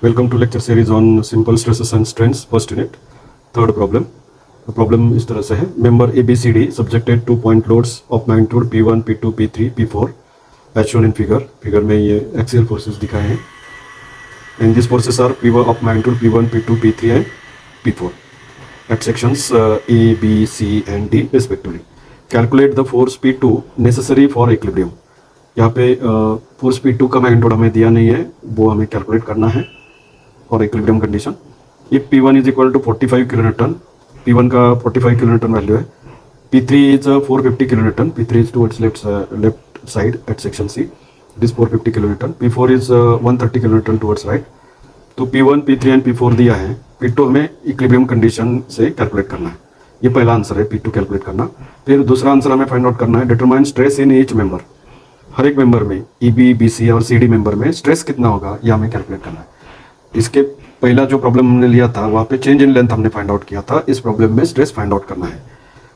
Welcome to lecture series on simple stresses and strains, first unit, third problem. The problem इस तरह से है, member ABCD subjected to point loads of magnitude P1, P2, P3, P4 as shown in figure. Figure में ये axial forces दिखाए हैं. And these forces are P1 of magnitude P1, P2, P3 and P4 at sections A, B, C and D respectively. Calculate the force P2 necessary for equilibrium. यहाँ पे force P2 का magnitude हमें दिया नहीं है, वो हमें कैलकुलेट करना है और equilibrium condition. If P1 is equal to 45 kilo newton, P1 का 45 किलो न्यूटन वैल्यू है, P3 is 450 kilo newton, P3 is towards left side at section C, it is 450 kilo newton, P4 is 130 kilo newton towards right. तो P1, P3 and P4 दिया है, P2 हमें equilibrium condition से calculate करना है. ये पहला आंसर है, P2 कैलकुलेट करना. फिर दूसरा आंसर हमें फाइंड आउट करना है, determine stress in each member. हर एक मेंबर में EB, BC और CD मेंबर में स्ट्रेस कितना होगा ये हमें कैलकुलेट करना है. इसके पहला जो प्रॉब्लम हमने लिया था वहाँ पे चेंज इन लेंथ हमने फाइंड आउट किया था, इस प्रॉब्लम में स्ट्रेस फाइंड आउट करना है.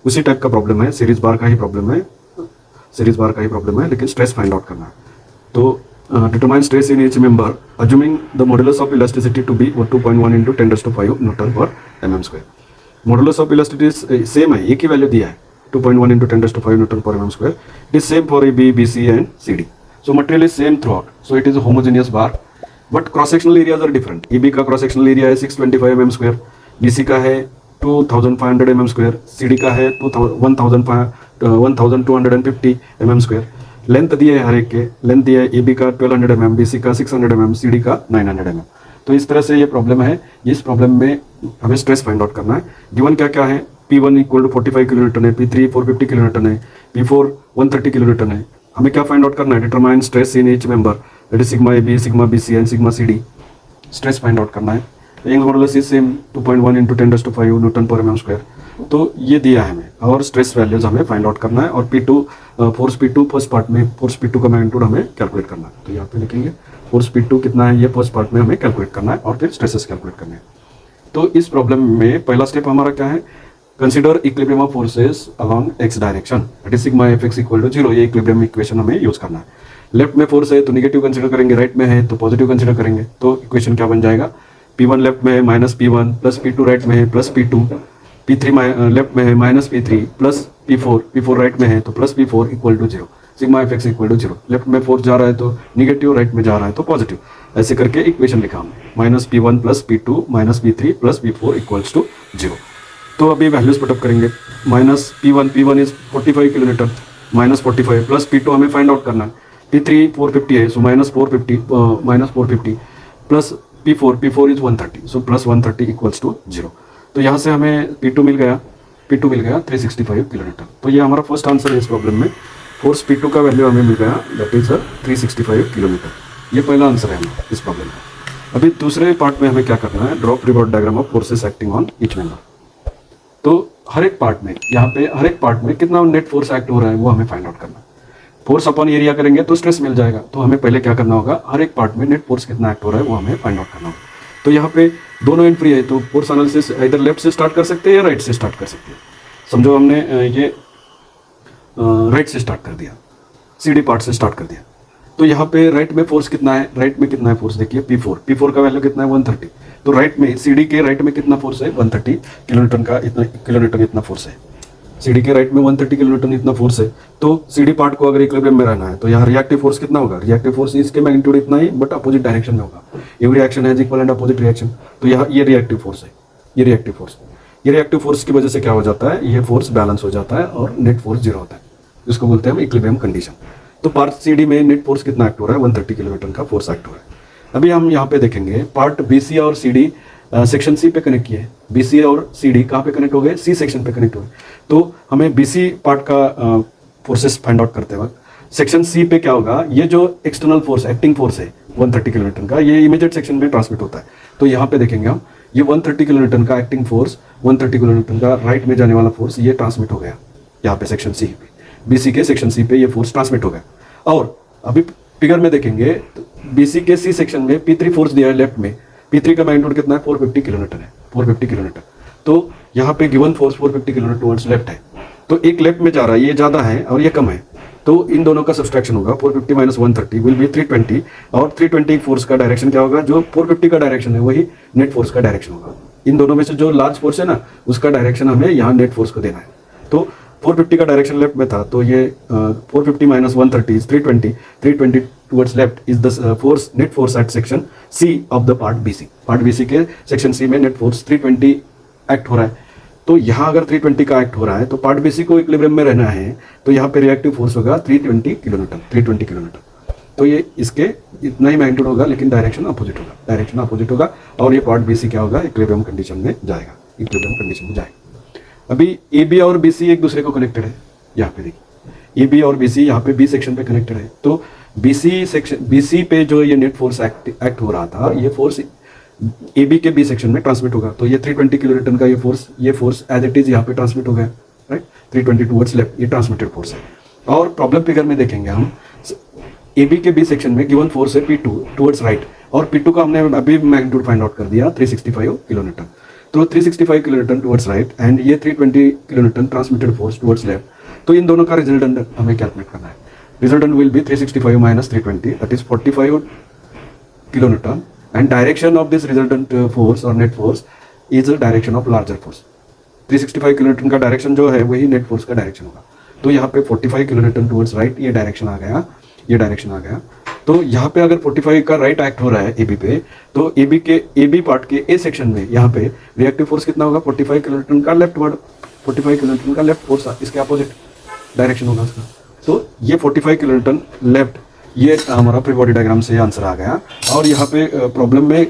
उसी टाइप का प्रॉब्लम है, सीरीज बार का ही प्रॉब्लम है, लेकिन स्ट्रेस फाइंड आउट करना है. तो determine stress in each member assuming the modulus of elasticity to be 2.1 into 10⁵ newton per mm². Modulus of elasticity same है, एक ही वैल्यू दिया है, 2.1 into 10⁵ newton per mm². It is same for AB, BC and CD. So material is same throughout, so it is homogeneous bar. But cross sectional areas are different. EB का cross sectional area है 625 mm², BC का है 2500 mm², CD का है 1250 mm². Length दिए है हर एक के, लेंथ दिया है AB का 1200 mm, BC का 600 mm, CD का 900 mm. तो इस तरह से ये प्रॉब्लम है. इस प्रॉब्लम में हमें स्ट्रेस फाइंड आउट करना है. गिवन क्या क्या है, P1 equal to 45 kilo Newton है, P3 450 किलो न्यूटन है, P4 130 किलो न्यूटन है. हमें क्या फाइंड आउट करना है, determine stress in each member, that is sigma AB, sigma BC and sigma CD. Stress find out करना है. Young modulus is same 2.1 into 10⁵ newton per mm². तो ये दिया है हमें, और स्ट्रेस वैल्यूज हमें फाइंड आउट करना है. और फोर्स P2 फर्स्ट पार्ट में, फोर्स P2 का मैग्नीट्यूड हमें कैलकुलेट करना है. तो यहाँ पे लिखेंगे फोर्स P2 कितना है, ये फर्स्ट पार्ट में हमें कैलकुलेट करना है और फिर स्ट्रेसेस कैलकुलेट करने हैं. तो इस प्रॉब्लम में पहला स्टेप हमारा क्या है, consider equilibrium of forces along x direction, that is sigma Fx equal to 0. ये इक्विलिब्रियम इक्वेशन हमें यूज करना है. लेफ्ट में फोर्स है तो निगेटिव कंसीडर करेंगे, राइट में है तो पॉजिटिव कंसीडर करेंगे. तो इक्वेशन क्या बन जाएगा, P1 लेफ्ट में है minus P1 plus P2 right में है प्लस P2, P3 लेफ्ट में है minus P3 plus P4 right में है तो plus P4 equal to 0. Sigma Fx equal to 0. Left में फोर्स जा रहा है तो निगेटिव, राइट में जा रहा है तो पॉजिटिव. ऐसे करके इक्वेशन लिखा हमने, minus P1 plus P2 minus P3 plus P4 equals to 0. तो अभी वैल्यूज पुटअप करेंगे. Minus P1 is 45 kilo newton, minus 45 plus P2 हमें फाइंड आउट करना है. P3 450 है, so minus 450 plus P4 is 130, so plus 130 equals to 0. तो यहाँ से हमें P2 मिल गया 365 किलो न्यूटन. तो ये हमारा फर्स्ट आंसर है इस प्रॉब्लम में. फोर्स P2 का वैल्यू हमें मिल गया, दैट इज 365 किलो न्यूटन. ये पहला आंसर है हमारा इस प्रॉब्लम में. अभी दूसरे पार्ट में हमें क्या करना है, draw free body diagram of forces acting on each member. तो हर एक पार्ट में, यहाँ पे हर एक पार्ट में कितना नेट फोर्स एक्ट हो रहा है वो हमें फाइंड आउट करना है. फोर्स अपॉन एरिया करेंगे तो स्ट्रेस मिल जाएगा. तो हमें पहले क्या करना होगा, हर एक पार्ट में नेट फोर्स कितना एक्ट हो रहा है वो हमें फाइंड आउट करना होगा. तो यहाँ पे दोनों एंड फ्री है, तो फोर्स एनालिसिस इधर लेफ्ट से स्टार्ट कर सकते हैं या राइट से स्टार्ट कर सकते हैं. समझो हमने ये राइट से स्टार्ट कर दिया, CD पार्ट से स्टार्ट कर दिया. तो यहाँ पे राइट में फोर्स कितना है, राइट में कितना है फोर्स देखिए, P4 का वैल्यू कितना है 130. तो राइट में CD के राइट में कितना फोर्स है, 130 किलो न्यूटन का इतना फोर्स है. CD के राइट में 130 किलो न्यूटन इतना फोर्स है. तो CD पार्ट को अगर इक्विलिब्रियम में रहना है तो यहाँ रिएक्टिव फोर्स कितना होगा, रिएक्टिव फोर्स इसके मैग्नीट्यूड इतना ही बट अपोजिट डायरेक्शन में होगा. Every reaction has equal and opposite reaction. तो यहाँ ये रिएक्टिव फोर्स है, ये रिएक्टिव फोर्स की वजह से क्या हो जाता है, ये फोर्स बैलेंस हो जाता है और नेट फोर्स 0 होता है, जिसको बोलते हैं हम इक्विलिब्रियम कंडीशन. तो पार्ट CD में नेट फोर्स कितना एक्ट हो रहा है, 130 किलो न्यूटन का फोर्स एक्ट हो रहा है. अभी हम यहाँ पे देखेंगे पार्ट BC और CD सेक्शन C पे कनेक्ट किए. BC और CD कहाँ पे कनेक्ट हो गए, C सेक्शन पे कनेक्ट हो गए. तो हमें BC पार्ट का फोर्सेस फाइंड आउट करते वक्त सेक्शन C पे क्या होगा, ये जो एक्सटर्नल फोर्स एक्टिंग फोर्स है 130 किलो न्यूटन का, ये इमीडिएट सेक्शन में ट्रांसमिट होता है. तो यहाँ पे देखेंगे हम, ये 130 किलो न्यूटन का एक्टिंग फोर्स, 130 किलो न्यूटन का राइट में जाने वाला फोर्स ये ट्रांसमिट हो गया यहाँ पे सेक्शन C पे. BC के सेक्शन C पे ये फोर्स ट्रांसमिट हो गया. और अभी फिगर में देखेंगे तो BC के C सेक्शन में P3 फोर्स दिया है लेफ्ट में. P3 का मैग्नीट्यूड कितना है, 450 किलो न्यूटन है, 450 किलो न्यूटन. तो यहाँ पे given force 450 kilo newton towards left है. तो एक लेफ्ट में जा रहा है, ये ज़्यादा है और ये कम है. तो इन दोनों का सब्सट्रैक्शन होगा 450 माइनस 130 विल बी 320, और 320 फोर्स का डायरेक्शन क्या होगा, जो 450 का डायरेक्शन है वही नेट फोर्स का डायरेक्शन होगा। इन दोनों में से जो लार्ज फोर्स है ना उसका डायरेक्शन हमें यहाँ नेट फोर्स को देना है। तो 450 का डायरेक्शन लेफ्ट में था, तो ये 450 minus 130 is 320, 320 towards left is the force, net force at section C of the part BC. Part BC के सेक्शन सी में नेट फोर्स 320 एक्ट हो रहा है। तो यहाँ अगर 320 का एक्ट हो रहा है तो पार्ट बीसी को इक्विलिब्रियम में रहना है, तो यहाँ पे रिएक्टिव फोर्स होगा 320 किलोमीटर, 320 किलोमीटर। तो ये इसके इतना ही मैग्नीट्यूड होगा, लेकिन डायरेक्शन अपोजिट होगा, डायरेक्शन अपोजिट होगा, और ये पार्ट बीसी क्या होगा, इक्विलिब्रियम कंडीशन में जाएगा, इक्विलिब्रियम कंडीशन में जाएगा। अभी ए बी और बी सी एक दूसरे को कनेक्टेड है, यहाँ पे देखिए ए बी और बी सी यहाँ पे बी सेक्शन पे कनेक्टेड है। तो B C section, B C पे जो ये नेट फोर्स एक्ट हो रहा था, ये फोर्स ए बी के बी सेक्शन में ट्रांसमिट होगा। तो ये 320 किलो न्यूटन का ये फोर्स एज इट इज यहाँ पे ट्रांसमिट हो गया, राइट, 320 टुवर्ड्स लेफ्ट, ये ट्रांसमिटेड फोर्स है। और प्रॉब्लम फिगर में देखेंगे हम, ए बी के बी सेक्शन में गिवन फोर्स है P2 टुवर्ड्स राइट, और P2 का हमने अभी मैग्नीट्यूड फाइंड आउट कर दिया 365 किलो न्यूटन। तो 365 kilo newton towards right and ये 320 kilo Newton transmitted force towards left. तो इन दोनों का रिजल्टेंट हमें कैलकुलेट करना है। Resultant will be 365 minus 320, that is 45 kilo Newton, and direction of this resultant force or net force is the direction of larger force। 365 kilonewton का direction जो है वही नेट फोर्स का डायरेक्शन होगा। तो यहाँ पे 45 किलोन्यूटन टुवर्ड्स राइट ये डायरेक्शन आ गया, ये डायरेक्शन आ गया। तो यहाँ पे अगर 45 का राइट एक्ट हो रहा है एबी पे, तो एबी पार्ट के ए सेक्शन में यहाँ पे रिएक्टिव फोर्स कितना होगा, 45 किलोन्यूटन का लेफ्ट वर्ड, 45 किलोन्यूटन का लेफ्ट फोर्स, इसके अपोजिट डायरेक्शन होगा उसका। तो ये 45 किलोन्यूटन लेफ्ट, ये हमारा प्री बॉडी डायग्राम से आंसर आ गया। और यहाँ पे प्रॉब्लम में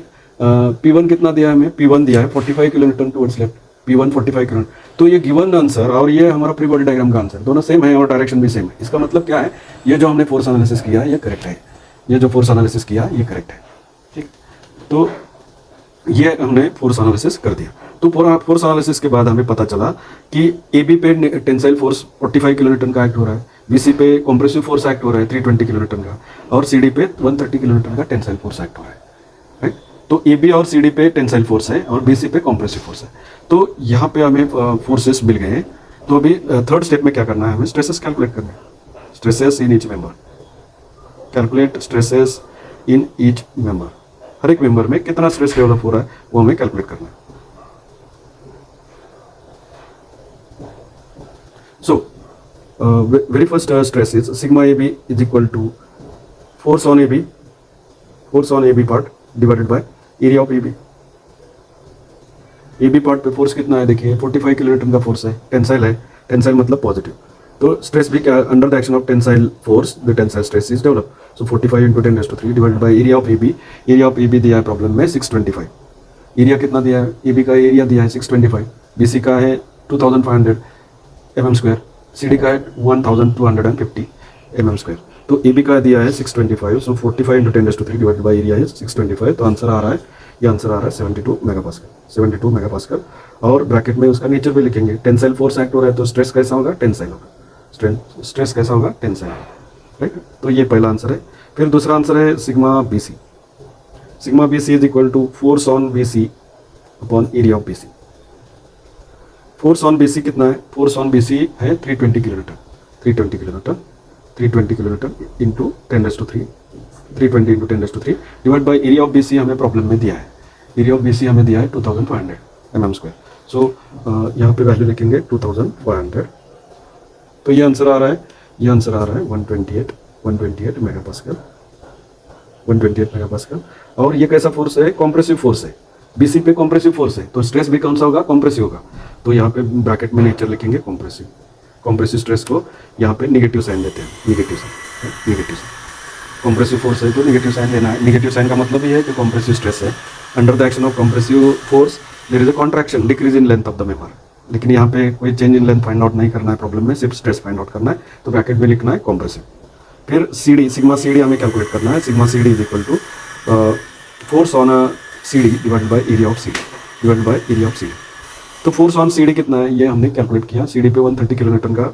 P1 कितना दिया है हमें, P1 दिया है 45 kilometre towards left, P1 45 kilometre. तो ये गिवन आंसर और ये हमारा प्री बॉडी डायग्राम का आंसर दोनों सेम है और डायरेक्शन भी सेम है। इसका मतलब क्या है, ये जो हमने फोर्स एनालिसिस किया ये करेक्ट है, ये जो फोर्स एनालिसिस किया ये करेक्ट है, ठीक। तो ये हमने फोर्स एनालिसिस कर दिया। तो फोर्स एनालिसिस के बाद हमें पता चला कि ए बी पे टेंसाइल फोर्स 45 किलोमीटर का एक्ट हो रहा है, बीसी पे कॉम्प्रेसिव फोर्स एक्ट हो रहा है 320 किलोमीटर का, और सीडी पे 130 किलोमीटर का टेंसाइल फोर्स एक्ट हो रहा है, राइट। तो ए बी और सीडी पे टेंसाइल फोर्स है और बीसी पे कॉम्प्रेसिव फोर्स है। तो यहाँ पे हमें फोर्सेस मिल गए। तो अभी थर्ड स्टेप में क्या करना है, हमें स्ट्रेसेस कैलकुलेट करना है, stresses in each member, calculate stresses in each member. हर एक मेंबर में कितना स्ट्रेस डेवलप हो रहा है वो हमें कैलकुलेट करना है। So, very first stress is sigma AB is equal to force on AB part divided by area of AB। AB part पे फोर्स कितना है देखिए, 45 किलोन्यूटन का फोर्स है, टेंसाइल है, टेंसाइल मतलब पॉजिटिव। तो स्ट्रेस भी क्या, under the action of tensile force the tensile stress is develop. So 45 into 10⁻³ divided by area of AB। Area of AB दिया है प्रॉब्लम में 625। एरिया कितना दिया है, AB का एरिया दिया है 625, BC का है 2500 mm², CD का है 1250 mm²। तो AB का दिया है 625, सो 45 इंटू 10⁻³ डिवाइडेड बाई एरिया है 625। तो आंसर आ रहा है, ये आंसर आ रहा है 72 मेगापास्कल, 72 मेगापास्कल। और ब्रैकेट में उसका नेचर भी लिखेंगे, टेंसाइल फोर्स एक्ट हो रहा है तो स्ट्रेस कैसा होगा, टेंसाइल होगा, स्ट्रेस कैसा होगा, टेंसाइल, राइट। तो ये पहला आंसर है। फिर दूसरा आंसर है sigma BC। Sigma BC is equal to force on BC upon area of BC। Force on BC कितना है, फोर्स ऑन BC है 320 kilometre, 320 kilometre, 320 kilometre into 10⁻³ 320 into 10⁻³ divide by area of BC हमें problem में दिया है, area of BC हमें दिया है 2500 mm²। सो यहाँ पे वैल्यू लिखेंगे 2500। तो ये आंसर आ रहा है, ये आंसर आ रहा है 128 मेगापास्कल, 128 मेगापास्कल। और ये कैसा फोर्स है, कॉम्प्रेसिव फोर्स है, BC पे कॉम्प्रेसिव फोर्स है, तो स्ट्रेस भी कौन सा होगा, कॉम्प्रेसिव होगा। तो यहाँ पे ब्रैकेट में नेचर लिखेंगे कॉम्प्रेसिव, कॉम्प्रेसिव स्ट्रेस को यहाँ पे नेगेटिव साइन देते हैं, negative sign, negative sign. Compressive force है तो नेगेटिव साइन लेना है। नेगेटिव साइन का मतलब ये है कि कॉम्प्रेसिव स्ट्रेस है, under the action of compressive force there is a contraction, decrease in length of the member. लेकिन यहाँ पे कोई change in length find out नहीं करना है प्रॉब्लम में, सिर्फ स्ट्रेस फाइंड आउट करना है। तो ब्रैकेट में लिखना है कॉम्प्रेसिव। फिर CD, सिग्मा CD हमें कैलकुलेट करना है। Sigma CD is equal to force on CD divided by area of CD, divided by area of CD। तो फोर्स ऑन CD कितना है ये हमने कैलकुलेट किया। CD पे 130 किलोमीटर का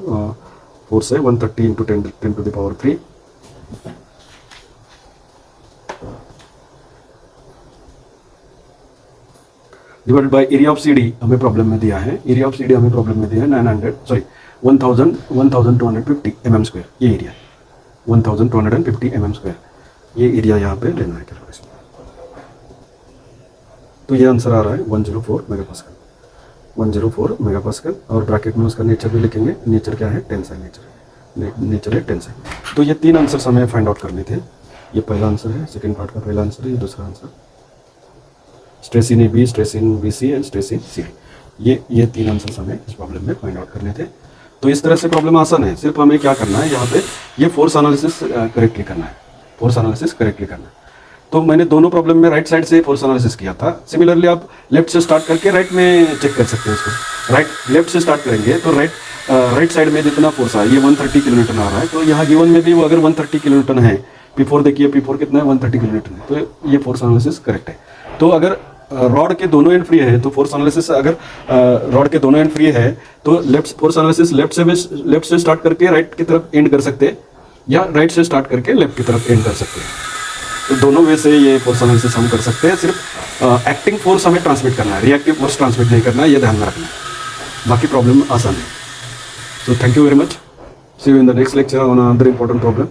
फोर्स है, 130 into 10⁻³ divided by area of CD हमें प्रॉब्लम में दिया है, एरिया ऑफ CD हमें प्रॉब्लम में दिया है 900, सॉरी 1250 mm स्क्वायर, ये एरिया 1250 mm स्क्वायर, ये एरिया यहाँ पे लेना है कैलकुलेशन। तो ये आंसर आ रहा है 104 मेगापास्कल, 104 मेगापास्कल। और ब्रैकेट में उसका नेचर भी लिखेंगे, नेचर क्या है, टेंसाइल नेचर, नेचर है टेंसाइल। तो ये 3 आंसर्स हमें फाइंड आउट करने थे। ये पहला आंसर है, सेकंड पार्ट का पहला आंसर है, ये दूसरा answer. Stress in AB, stress in BC and stress in CD, ये 3 आंसर्स हमें इस प्रॉब्लम में फाइंड आउट करने थे। तो इस तरह से प्रॉब्लम आसान है, सिर्फ हमें क्या करना है यहाँ पे, ये फोर्स एनालिसिस करेक्टली करना है, फोर्स एनालिसिस करेक्टली करना है। तो मैंने दोनों प्रॉब्लम में राइट साइड से फोर्स एनालिसिस किया था। सिमिलरली आप लेफ्ट से स्टार्ट करके राइट में चेक कर सकते हैं इसको। लेफ्ट से स्टार्ट करेंगे तो राइट साइड में जितना फोर्स है, ये 130 किलोमीटर आ रहा है, तो यहाँ गिवन में भी वो अगर 130 किलोमीटर है, P4 देखिए, P4 कितना है, 130 किलोमीटर है, तो ये फोर्स एनालिसिस करेक्ट है। तो अगर रॉड के दोनों एंड फ्री है तो फोर्स एनालिसिस, अगर रॉड के दोनों एंड फ्री है तो फोर्स एनालिसिस लेफ्ट से स्टार्ट करके राइट की तरफ एंड कर सकते हैं, या राइट से स्टार्ट करके लेफ्ट की तरफ एंड कर सकते हैं। तो दोनों वे से ये फोर्स एनालिसिस हम कर सकते हैं। सिर्फ एक्टिंग फोर्स हमें ट्रांसमिट करना है, रिएक्टिव फोर्स ट्रांसमिट नहीं करना है, ये ध्यान में रखना है। बाकी प्रॉब्लम आसान है। So thank you very much, see you in the next lecture on another important problem.